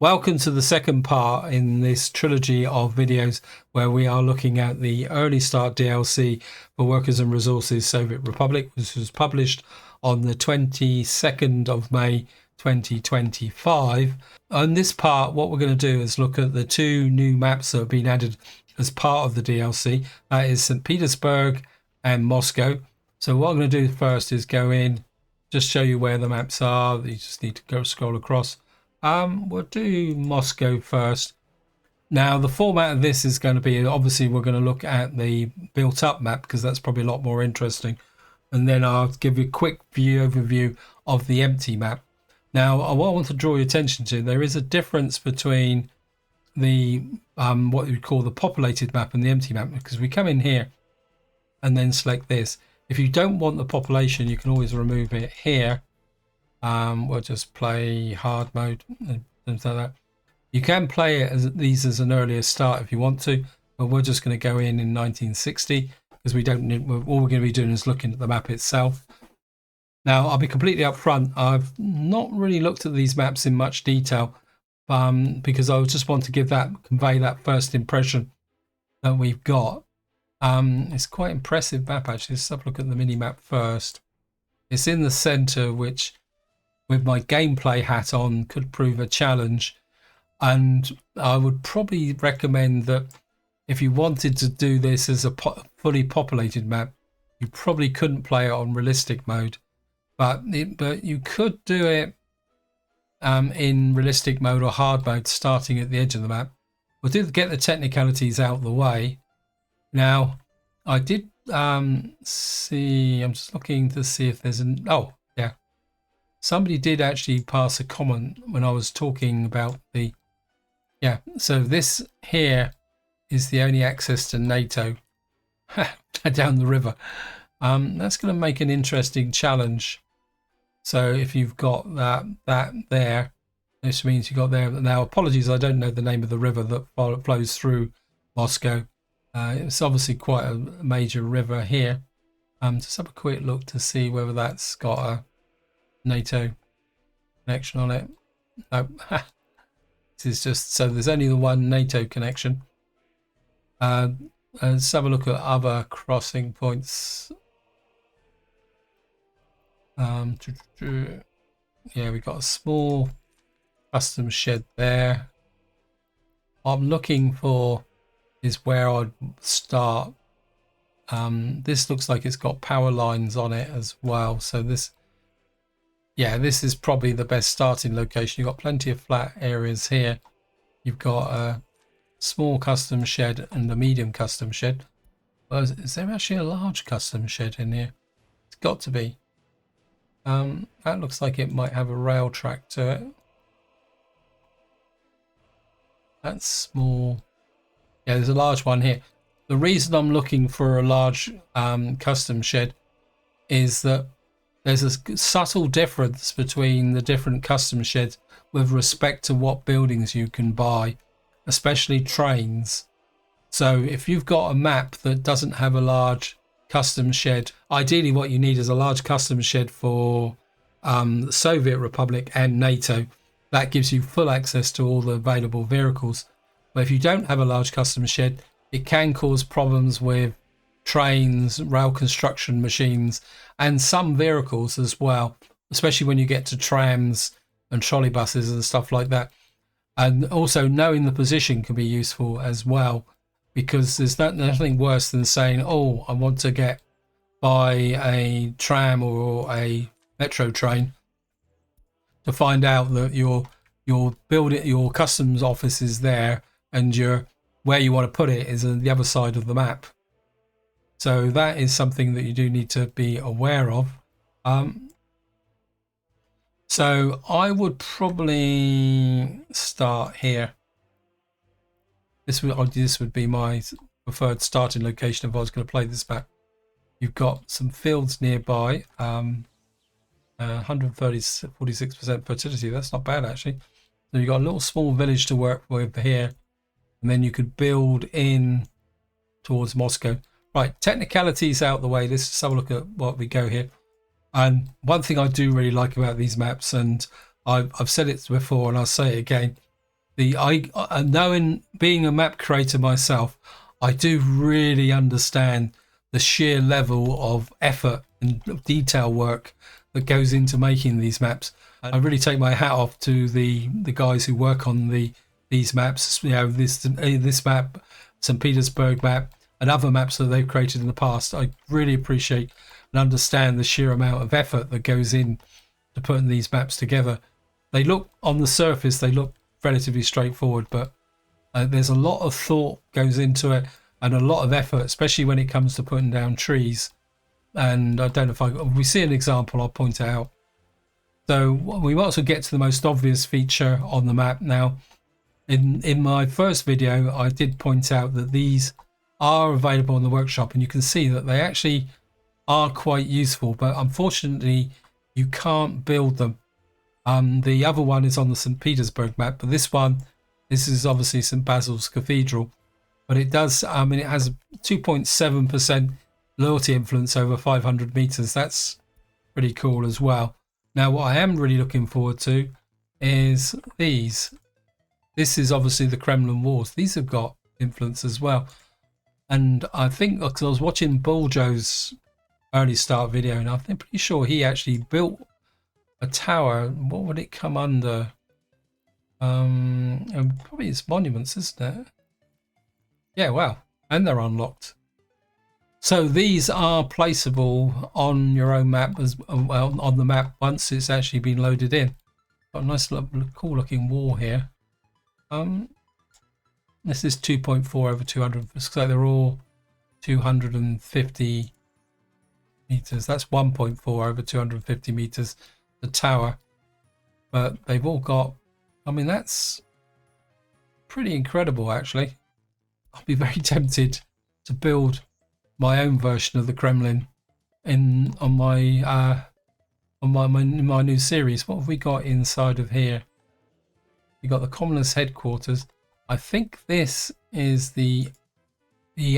Welcome to the second part in this trilogy of videos where we are looking at the Early Start DLC for Workers and Resources Soviet Republic, which was published on the 22nd of May 2025. On this part, what we're going to do is look at the two new maps that have been added as part of the DLC. That is St Petersburg and Moscow. So what I'm going to do first is go in, just show you where the maps are. You just need to go scroll across. We'll do Moscow first. Now, the format of this is going to be, obviously, we're going to look at the built-up map because that's probably a lot more interesting. And then I'll give you a quick overview of the empty map. Now, what I want to draw your attention to, there is a difference between the what we call the populated map and the empty map, because we come in here and then select this. If you don't want the population, you can always remove it here. We'll just play hard mode and things like that. You can play it as these as an earlier start if you want to, but we're just going to go in 1960 because we don't need, all we're going to be doing is looking at the map itself. Now, I'll be completely upfront. I've not really looked at these maps in much detail because I just want to convey that first impression that we've got. It's quite impressive map actually. Let's have a look at the mini map first. It's in the center, which with my gameplay hat on could prove a challenge, and I would probably recommend that if you wanted to do this as a fully populated map, you probably couldn't play it on realistic mode, but you could do it in realistic mode or hard mode, starting at the edge of the map. We'll get the technicalities out of the way. Now, I did see, I'm just looking to see if there's somebody did actually pass a comment when I was talking about so this here is the only access to NATO down the river. That's going to make an interesting challenge. So if you've got that there, this means you got there. Now, apologies, I don't know the name of the river that flows through Moscow. It's obviously quite a major river here. Just have a quick look to see whether that's got a NATO connection on it. No. This is just, so there's only the one NATO connection. Let's have a look at other crossing points. Yeah, we got a small custom shed there. What I'm looking for is where I'd start. This looks like it's got power lines on it as well, so this is probably the best starting location. You've got plenty of flat areas here. You've got a small custom shed and a medium custom shed. Well, is there actually a large custom shed in here? It's got to be. That looks like it might have a rail track to it. That's small. Yeah, there's a large one here. The reason I'm looking for a large custom shed is that there's a subtle difference between the different custom sheds with respect to what buildings you can buy, especially trains. So if you've got a map that doesn't have a large custom shed, ideally what you need is a large custom shed for the Soviet Republic and NATO. That gives you full access to all the available vehicles. But if you don't have a large custom shed, it can cause problems with trains, rail construction machines, and some vehicles as well, especially when you get to trams and trolley buses and stuff like that. And also knowing the position can be useful as well, because there's nothing worse than saying, oh, I want to get by a tram or a metro train, to find out that your customs office is there and where you want to put it is on the other side of the map. So that is something that you do need to be aware of. So I would probably start here. This would be my preferred starting location if I was going to play this map. You've got some fields nearby. 46% fertility. That's not bad actually. So you've got a little small village to work with here, and then you could build in towards Moscow. Right, technicalities out the way. Let's just have a look at what we go here. And one thing I do really like about these maps, and I've said it before and I'll say it again, knowing, being a map creator myself, I do really understand the sheer level of effort and detail work that goes into making these maps. I really take my hat off to the guys who work on these maps. You know, this map, St Petersburg map, and other maps that they've created in the past. I really appreciate and understand the sheer amount of effort that goes in to putting these maps together. They look, on the surface, they look relatively straightforward, but there's a lot of thought goes into it and a lot of effort, especially when it comes to putting down trees. And I don't know if we see an example, I'll point it out. So we might as well get to the most obvious feature on the map now. In my first video, I did point out that these are available in the workshop, and you can see that they actually are quite useful, but unfortunately you can't build them. The other one is on the St Petersburg map, but this is obviously St Basil's Cathedral, but it does, I mean, it has 2.7% loyalty influence over 500 meters. That's pretty cool as well. Now, what I am really looking forward to is these. This is obviously the Kremlin walls. These have got influence as well. And I think, because I was watching Buljo's early start video, and I'm pretty sure he actually built a tower. What would it come under? Probably it's monuments, isn't it? Yeah, wow. And they're unlocked. So these are placeable on your own map as well, on the map once it's actually been loaded in. Got a nice cool looking wall here. This is 2.4 over 200, so they're all 250 meters. That's 1.4 over 250 meters, the tower. But they've all got, I mean, that's pretty incredible actually. I'll be very tempted to build my own version of the Kremlin in my new series. What have we got inside of here? We got the Commoners headquarters. I think this is the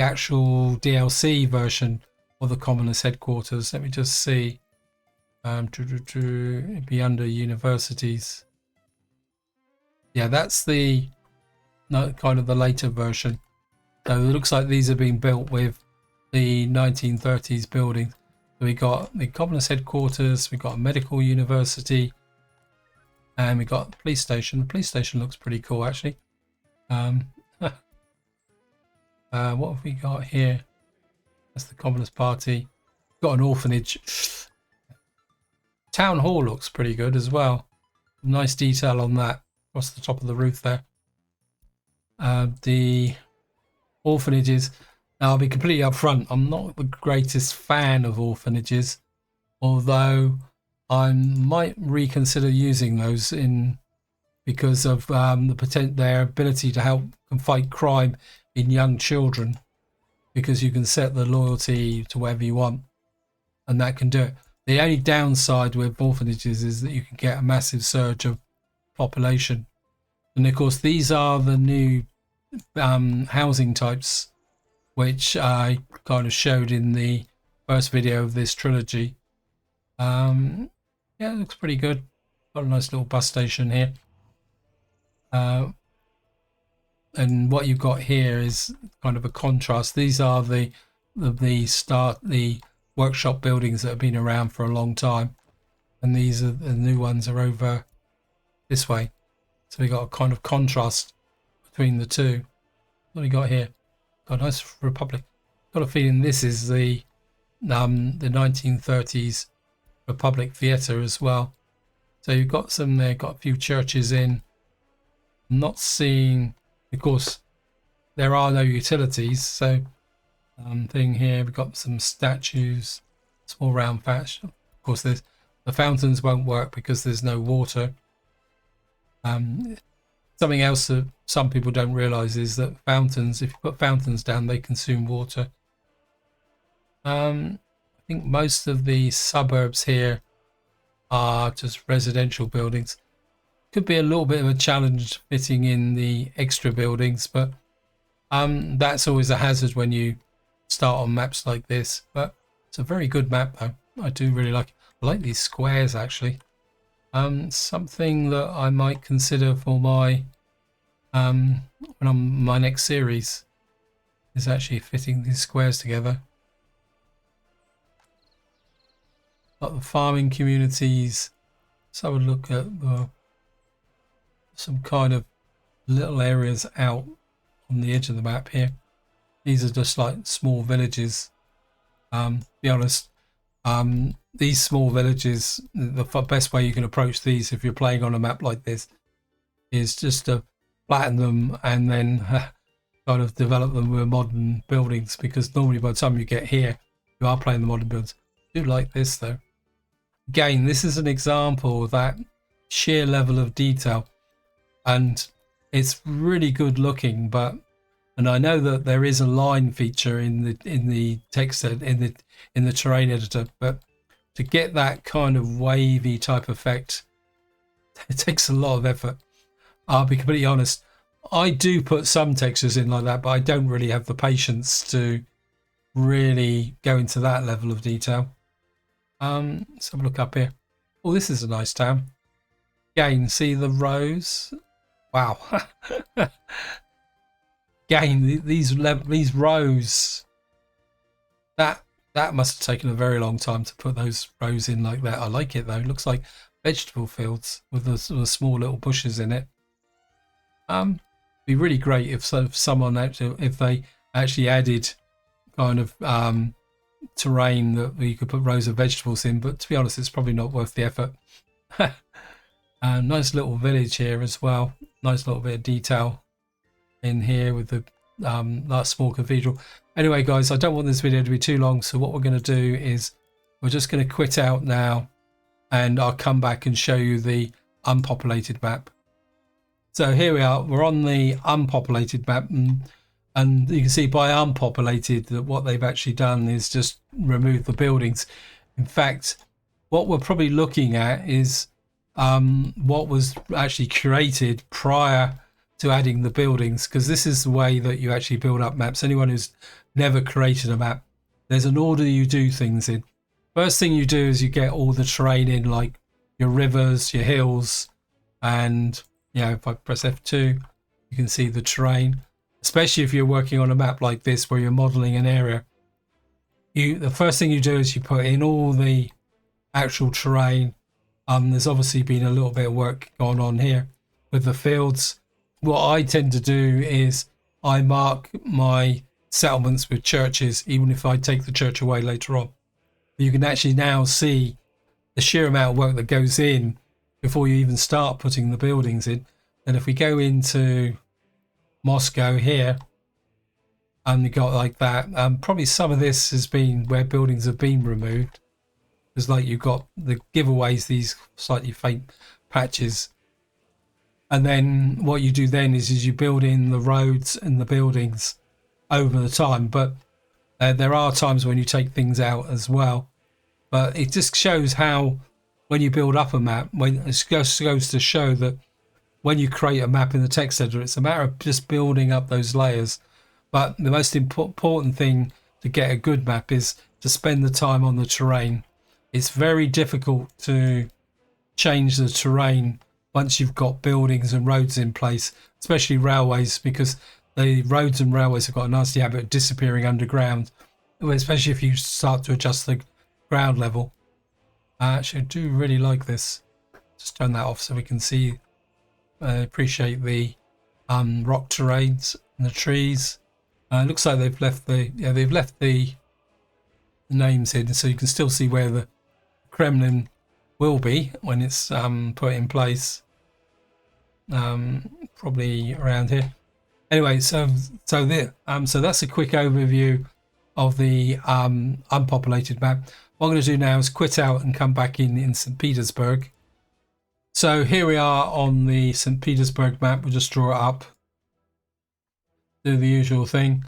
actual DLC version of the Commoners headquarters. Let me just see. It'd be under universities. Yeah, that's the kind of the later version. So it looks like these have been built with the 1930s buildings. So we got the Commoners headquarters, we got a medical university, and we got the police station. The police station looks pretty cool actually. What have we got here? That's the Communist Party. Got an orphanage. Town hall looks pretty good as well. Nice detail on that across the top of the roof there. The orphanages. Now, I'll be completely upfront. I'm not the greatest fan of orphanages, although I might reconsider using those because of their ability to help and fight crime in young children, because you can set the loyalty to whatever you want, and that can do it. The only downside with orphanages is that you can get a massive surge of population, and of course these are the new housing types which I kind of showed in the first video of this trilogy. Yeah, it looks pretty good. Got a nice little bus station here. And what you've got here is kind of a contrast. These are the workshop buildings that have been around for a long time, and these are the new ones are over this way. So we got a kind of contrast between the two. What do we got here? Got a nice Republic. Got a feeling this is the 1930s Republic Theatre as well. So you've got some there. Got a few churches in. I'm not seeing, of course, there are no utilities. So thing here, we've got some statues, small round patch. Of course, the fountains won't work because there's no water. Something else that some people don't realise is that fountains, if you put fountains down, they consume water. I think most of the suburbs here are just residential buildings. Could be a little bit of a challenge fitting in the extra buildings, but that's always a hazard when you start on maps like this. But it's a very good map though. I do really like it. I like these squares actually. Something that I might consider for my when I'm my next series is actually fitting these squares together. Like the farming communities. Let's have a look at some kind of little areas out on the edge of the map here. These are just like small villages. Be honest, these small villages, the best way you can approach these if you're playing on a map like this is just to flatten them and then kind of develop them with modern buildings, because normally by the time you get here you are playing the modern builds. I do like this though. Again, this is an example of that sheer level of detail, and it's really good looking. And I know that there is a line feature in the text in the terrain editor, but to get that kind of wavy type effect, it takes a lot of effort. I'll be completely honest, I do put some textures in like that, but I don't really have the patience to really go into that level of detail. Let's have a look up here. Oh, this is a nice town. Again, see the rows? Wow. Again, these rows. That must have taken a very long time to put those rows in like that. I like it though. It looks like vegetable fields with the sort of small little bushes in it. Be really great if someone if they actually added kind of terrain that you could put rows of vegetables in, but to be honest, it's probably not worth the effort. Nice little village here as well. Nice little bit of detail in here with the that small cathedral. Anyway guys, I don't want this video to be too long, so what we're going to do is we're just going to quit out now, and I'll come back and show you the unpopulated map. So here we are, we're on the unpopulated map, and you can see by unpopulated that what they've actually done is just remove the buildings. In fact, what we're probably looking at is what was actually created prior to adding the buildings, because this is the way that you actually build up maps. Anyone who's never created a map, there's an order you do things in. First thing you do is you get all the terrain in, like your rivers, your hills, and if I press F2 you can see the terrain. Especially if you're working on a map like this where you're modeling an area, the first thing you do is you put in all the actual terrain. There's obviously been a little bit of work going on here with the fields. What I tend to do is I mark my settlements with churches, even if I take the church away later on. You can actually now see the sheer amount of work that goes in before you even start putting the buildings in. And if we go into Moscow here, and you got like that, probably some of this has been where buildings have been removed, because like you've got the giveaways, these slightly faint patches. And then what you do then is you build in the roads and the buildings over the time, but there are times when you take things out as well. But it just shows how when you build up a map, when it goes to show that when you create a map in the text editor, it's a matter of just building up those layers. But the most important thing to get a good map is to spend the time on the terrain. It's very difficult to change the terrain once you've got buildings and roads in place, especially railways, because the roads and railways have got a nasty habit of disappearing underground, especially if you start to adjust the ground level. Actually, I do really like this. Just turn that off so we can see, appreciate the rock terrains and the trees. It looks like they've left the names in, so you can still see where the Kremlin will be when it's put in place. Probably around here. Anyway, so that's a quick overview of the unpopulated map. What I'm going to do now is quit out and come back in St Petersburg. So here we are on the St Petersburg map. We'll just draw it up, do the usual thing.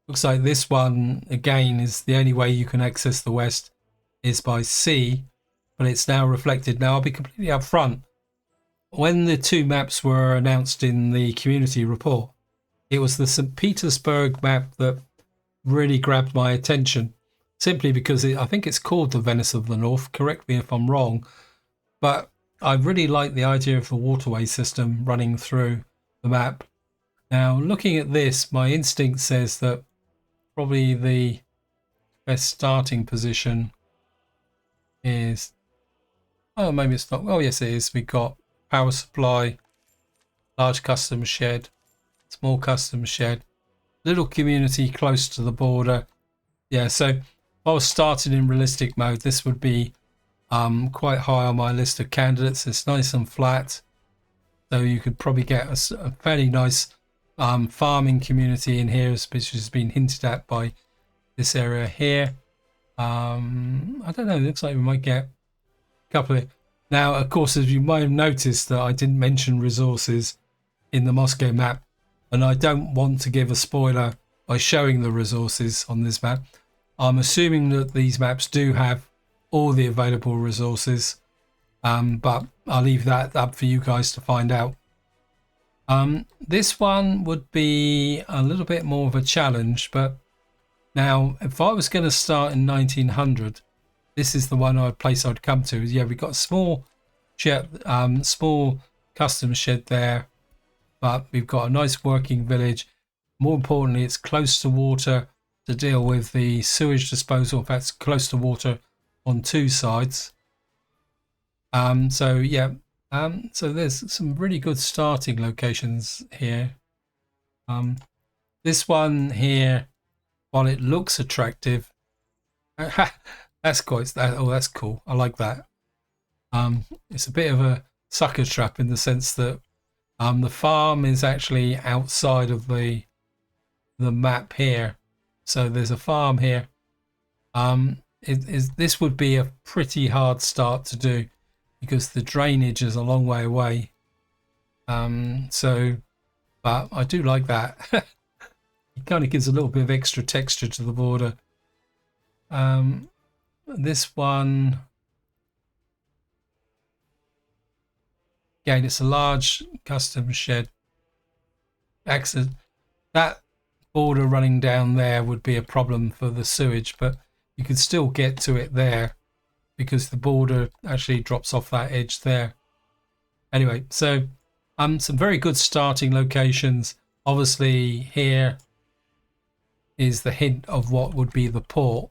Looks like this one again is the only way you can access the west is by sea, but it's now reflected. Now I'll be completely upfront. When the two maps were announced in the community report, it was the St Petersburg map that really grabbed my attention, simply because I think it's called the Venice of the North. Correct me if I'm wrong, but I really like the idea of the waterway system running through the map. Now, looking at this, my instinct says that probably the best starting position is, oh, maybe it's not. Oh, yes, it is. We've got power supply, large custom shed, small custom shed, little community close to the border. Yeah, so if I was starting in realistic mode, this would be quite high on my list of candidates. It's nice and flat, so you could probably get a fairly nice farming community in here, which has been hinted at by this area here. I don't know, it looks like we might get a couple of... Now, of course, as you might have noticed, that I didn't mention resources in the Moscow map, and I don't want to give a spoiler by showing the resources on this map. I'm assuming that these maps do have all the available resources, but I'll leave that up for you guys to find out. This one would be a little bit more of a challenge, but now if I was going to start in 1900, this is the place I'd come to. Yeah, we've got a small shed, small custom shed there, but we've got a nice working village. More importantly, it's close to water to deal with the sewage disposal. In fact, it's close to water on two sides. So yeah, so there's some really good starting locations here. This one here, while it looks attractive, that's quite, oh, that's cool. I like that. It's a bit of a sucker trap in the sense that the farm is actually outside of the map here. So there's a farm here. This would be a pretty hard start to do because the drainage is a long way away. But I do like that. It kind of gives a little bit of extra texture to the border. This one, again, it's a large custom shed. Access, that border running down there would be a problem for the sewage, but you could still get to it there because the border actually drops off that edge there. Anyway, so some very good starting locations. Obviously here is the hint of what would be the port,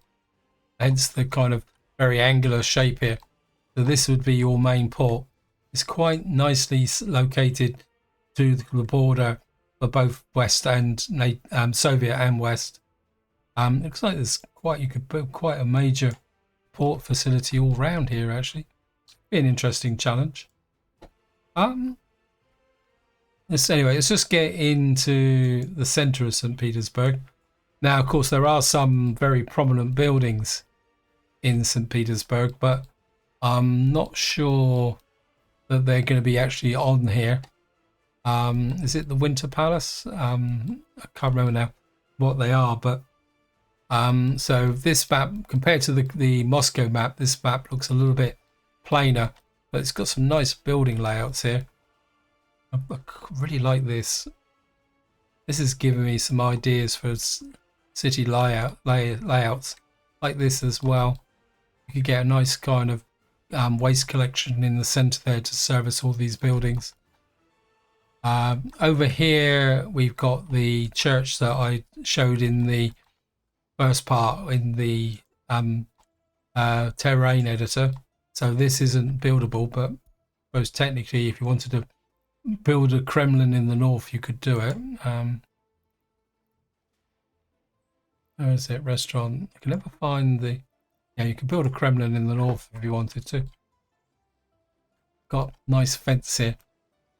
hence the kind of very angular shape here. So this would be your main port. It's quite nicely located to the border for both West and Soviet and West. Looks like there's you could build quite a major port facility all around here. Actually, be an interesting challenge. Let's just get into the centre of St Petersburg. Now, of course, there are some very prominent buildings in St Petersburg, but I'm not sure that they're going to be actually on here. Is it the Winter Palace? I can't remember now what they are, but so this map, compared to the Moscow map, this map looks a little bit plainer, but it's got some nice building layouts here. I really like this. This is giving me some ideas for city layouts like this as well. You could get a nice kind of waste collection in the centre there to service all these buildings. Over here we've got the church that I showed in the first part in the terrain editor. So this isn't buildable, but I suppose technically if you wanted to build a Kremlin in the north you could do it. Where is it? Restaurant. I can never find the... Yeah, you could build a Kremlin in the north if you wanted to. Got nice fence here.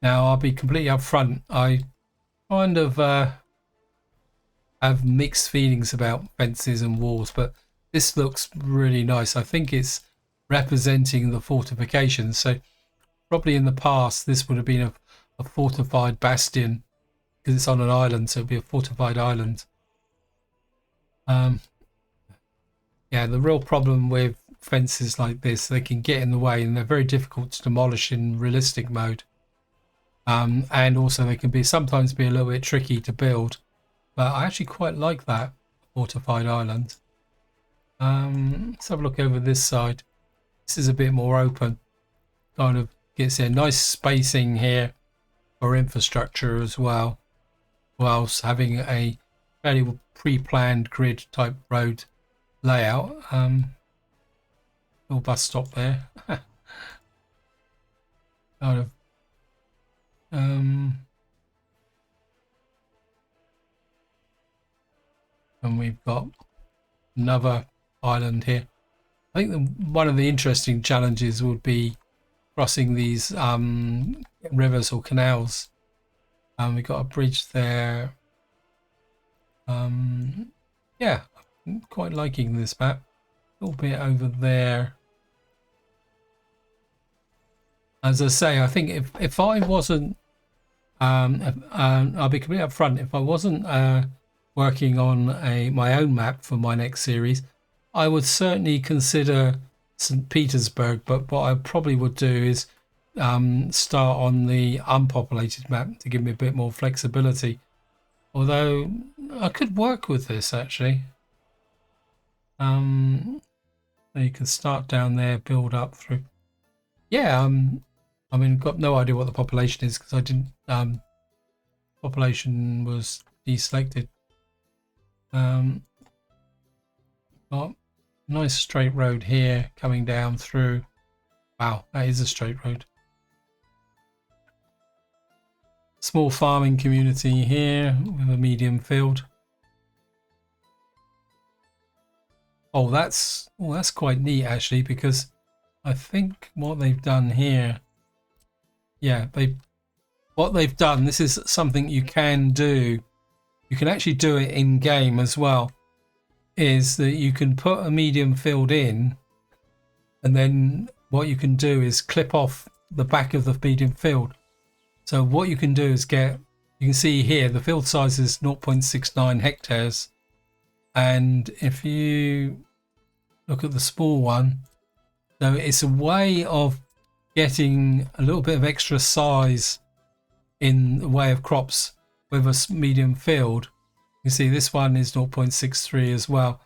Now, I'll be completely upfront. I kind of have mixed feelings about fences and walls, but this looks really nice. I think it's representing the fortifications. So probably in the past, this would have been a fortified bastion because it's on an island, so it'd be a fortified island. Yeah, the real problem with fences like this, they can get in the way and they're very difficult to demolish in realistic mode. And also they can sometimes be a little bit tricky to build, but I actually quite like that fortified island. Let's have a look over this side. This is a bit more open, kind of gets a nice spacing here for infrastructure as well. whilst having a fairly pre-planned grid type road layout. Little bus stop there. Kind of. And we've got another island here. I think one of the interesting challenges would be crossing these rivers or canals. We've got a bridge there. Yeah, I'm quite liking this map. A little bit over there. As I say, I think if I wasn't, I'll be completely upfront. If I wasn't working on my own map for my next series, I would certainly consider St Petersburg. But what I probably would do is start on the unpopulated map to give me a bit more flexibility. Although I could work with this actually. You can start down there, build up through. Yeah, I mean, got no idea what the population is because I didn't. Population was deselected. Got a nice straight road here coming down through. Wow, that is a straight road. Small farming community here with a medium field. Oh, that's quite neat actually, because I think what they've done here, yeah, what they've done, this is something you can do. You can actually do it in game as well, is that you can put a medium field in, and then what you can do is clip off the back of the medium field. So what you can do is you can see here the field size is 0.69 hectares, and if you look at the small one, so it's a way of getting a little bit of extra size in the way of crops with a medium field. You see this one is 0.63 as well,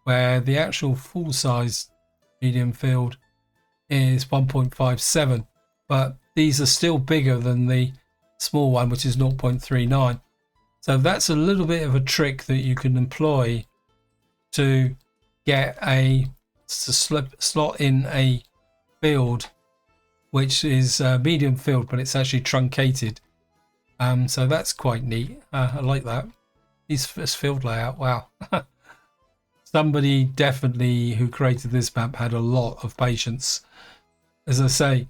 where the actual full size medium field is 1.57, but these are still bigger than the small one, which is 0.39. So that's a little bit of a trick that you can employ to get slot in a field which is a medium field, but it's actually truncated. So that's quite neat. I like that. This field layout, wow. Somebody definitely who created this map had a lot of patience. As I say,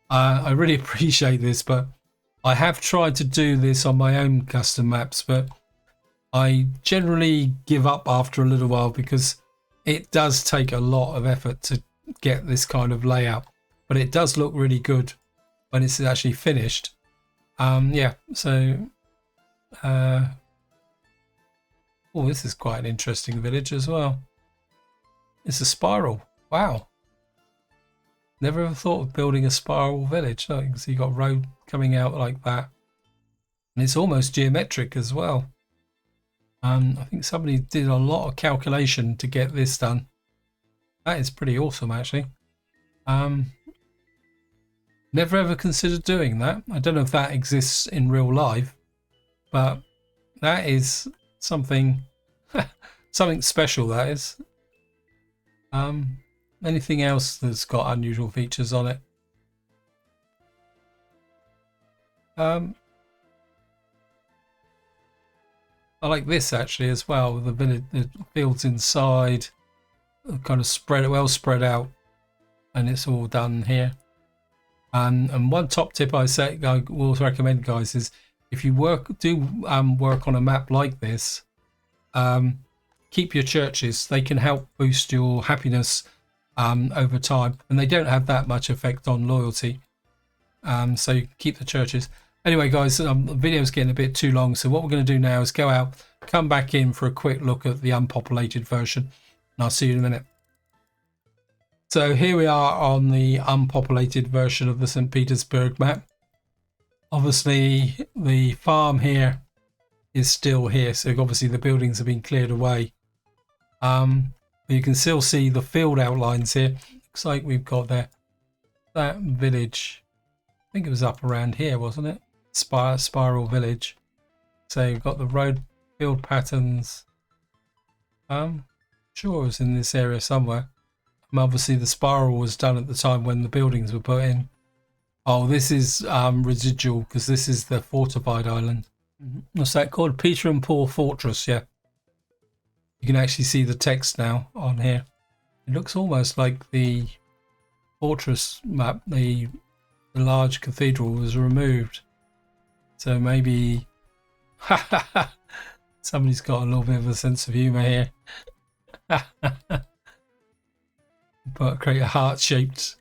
I really appreciate this, but I have tried to do this on my own custom maps, but I generally give up after a little while because it does take a lot of effort to get this kind of layout, but it does look really good when it's actually finished. Yeah, so oh, this is quite an interesting village as well. It's a spiral. Wow, never ever thought of building a spiral village. Oh, you can see you got a road coming out like that, and it's almost geometric as well. I think somebody did a lot of calculation to get this done. That is pretty awesome actually. Never ever considered doing that. I don't know if that exists in real life, but that is something something special, that is. Anything else that's got unusual features on it? I like this actually as well, with the fields inside kind of well spread out, and it's all done here. And one top tip I will recommend, guys, is if you do work on a map like this, keep your churches. They can help boost your happiness over time, and they don't have that much effect on loyalty. So you keep the churches. Anyway, guys, the video's getting a bit too long, so what we're going to do now is go out, come back in for a quick look at the unpopulated version, and I'll see you in a minute. So here we are on the unpopulated version of the St. Petersburg map. Obviously, the farm here is still here, so obviously the buildings have been cleared away. But you can still see the field outlines here. Looks like we've got that village. I think it was up around here, wasn't it? Spiral Village. So you've got the road field patterns. Sure, it's in this area somewhere. And obviously the spiral was done at the time when the buildings were put in. Oh, this is residual because this is the fortified island. What's that called? Peter and Paul Fortress, yeah. You can actually see the text now on here. It looks almost like the fortress map, the large cathedral was removed. So maybe somebody's got a little bit of a sense of humour here. But create a heart-shaped.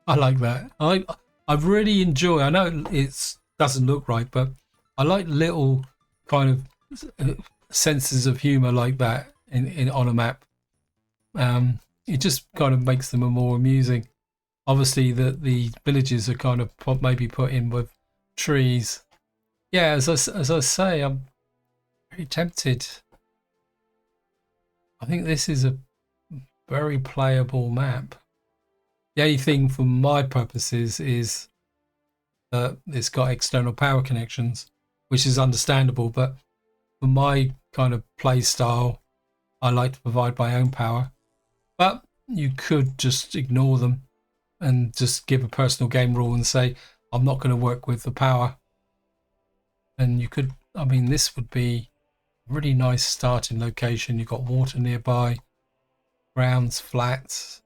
I like that. I really enjoy. I know it doesn't look right, but I like little kind of senses of humour like that in on a map. It just kind of makes them more amusing. Obviously, the villages are kind of maybe put in with trees. Yeah, as I say, I'm very tempted. I think this is a very playable map. The only thing for my purposes is that it's got external power connections, which is understandable, but for my kind of play style, I like to provide my own power. But you could just ignore them and just give a personal game rule and say, I'm not going to work with the power. And you could, I mean, this would be a really nice starting location. You've got water nearby, grounds, flats.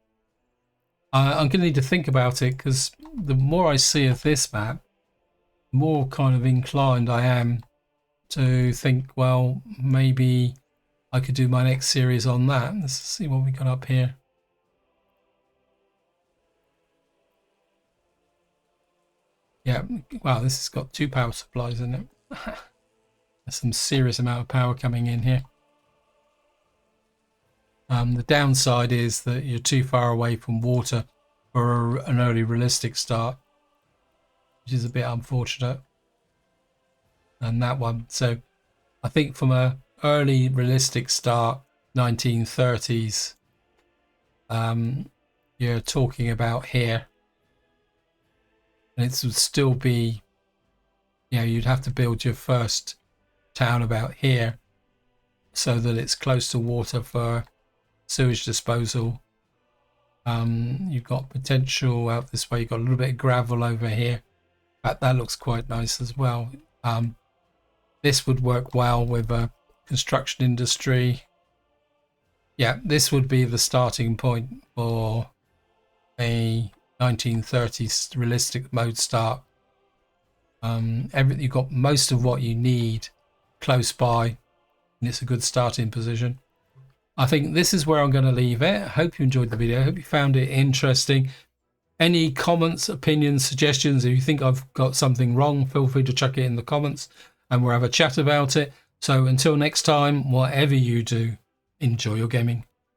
I'm going to need to think about it because the more I see of this map, the more kind of inclined I am to think, well, maybe I could do my next series on that. Let's see what we got up here. Yeah, wow, this has got 2 power supplies in it. There's some serious amount of power coming in here. The downside is that you're too far away from water for an early realistic start, which is a bit unfortunate. And that one, so I think from a early realistic start, 1930s, you're talking about here, and it would still be, you know, you'd have to build your first town about here so that it's close to water for sewage disposal. You've got potential out this way. You've got a little bit of gravel over here. That looks quite nice as well. This would work well with a construction industry. Yeah, this would be the starting point for a 1930s realistic mode start. You've got most of what you need close by, and it's a good starting position. I think this is where I'm going to leave it. I hope you enjoyed the video. I hope you found it interesting. Any comments, opinions, suggestions? If you think I've got something wrong, feel free to chuck it in the comments and we'll have a chat about it. So until next time, whatever you do, enjoy your gaming.